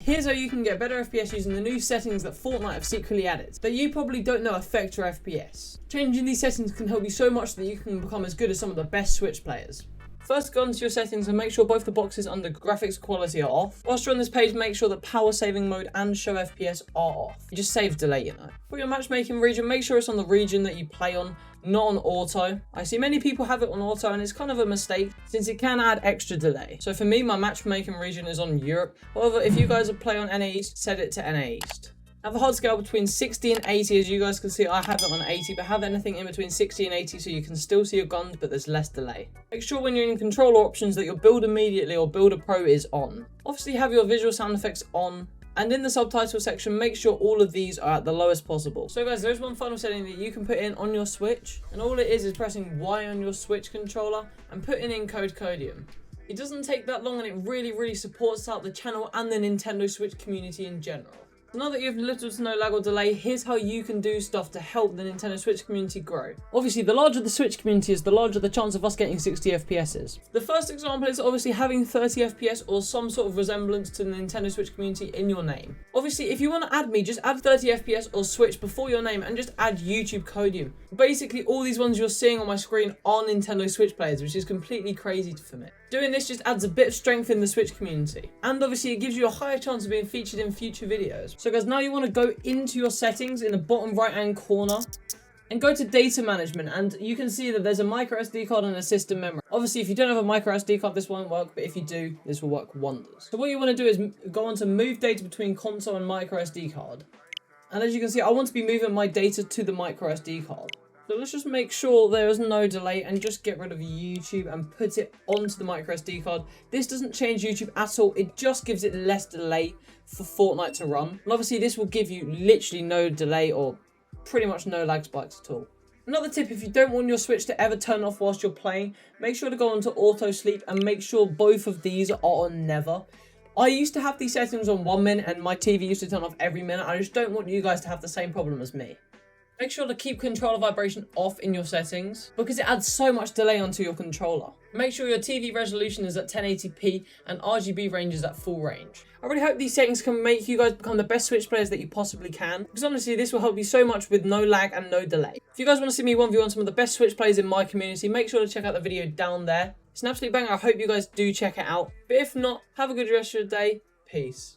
Here's how you can get better FPS using the new settings that Fortnite have secretly added, that you probably don't know affect your FPS. Changing these settings can help you so much that you can become as good as some of the best Switch players. First, go into your settings and make sure both the boxes under graphics quality are off. Whilst you're on this page, make sure that power saving mode and show FPS are off. You just save delay, you know. For your matchmaking region, make sure it's on the region that you play on, not on auto. I see many people have it on auto and it's kind of a mistake since it can add extra delay. So for me, my matchmaking region is on Europe. However, if you guys play on NA East, set it to NA East. Have a hard scale between 60 and 80, as you guys can see I have it on 80, but have anything in between 60 and 80 so you can still see your guns but there's less delay. Make sure when you're in controller options that your build immediately or builder pro is on. Obviously have your visual sound effects on, and in the subtitle section make sure all of these are at the lowest possible. So guys, there's one final setting that you can put in on your Switch, and all it is pressing Y on your Switch controller and putting in code Codium. It doesn't take that long and it really supports out the channel and the Nintendo Switch community in general. Now that you have little to no lag or delay, here's how you can do stuff to help the Nintendo Switch community grow. Obviously, the larger the Switch community is, the larger the chance of us getting 60 FPSs. The first example is obviously having 30 FPS or some sort of resemblance to the Nintendo Switch community in your name. Obviously, if you want to add me, just add 30 FPS or Switch before your name and just add YouTube Codium. Basically, all these ones you're seeing on my screen are Nintendo Switch players, which is completely crazy for me. Doing this just adds a bit of strength in the Switch community. And obviously it gives you a higher chance of being featured in future videos. So guys, now you want to go into your settings in the bottom right hand corner and go to data management, and you can see that there's a micro SD card and a system memory. Obviously if you don't have a micro SD card this won't work, but if you do, this will work wonders. So what you want to do is go on to move data between console and micro SD card. And as you can see, I want to be moving my data to the micro SD card. So let's just make sure there is no delay and just get rid of YouTube and put it onto the micro SD card. This doesn't change YouTube at all. It just gives it less delay for Fortnite to run. And obviously this will give you literally no delay or pretty much no lag spikes at all. Another tip, if you don't want your Switch to ever turn off whilst you're playing, make sure to go onto auto sleep and make sure both of these are on never. I used to have these settings on 1 minute and my TV used to turn off every minute. I just don't want you guys to have the same problem as me. Make sure to keep controller vibration off in your settings because it adds so much delay onto your controller. Make sure your TV resolution is at 1080p and RGB range is at full range. I really hope these settings can make you guys become the best Switch players that you possibly can, because honestly this will help you so much with no lag and no delay. If you guys want to see me 1v1 some of the best Switch players in my community, make sure to check out the video down there. It's an absolute banger. I hope you guys do check it out. But if not, have a good rest of your day. Peace.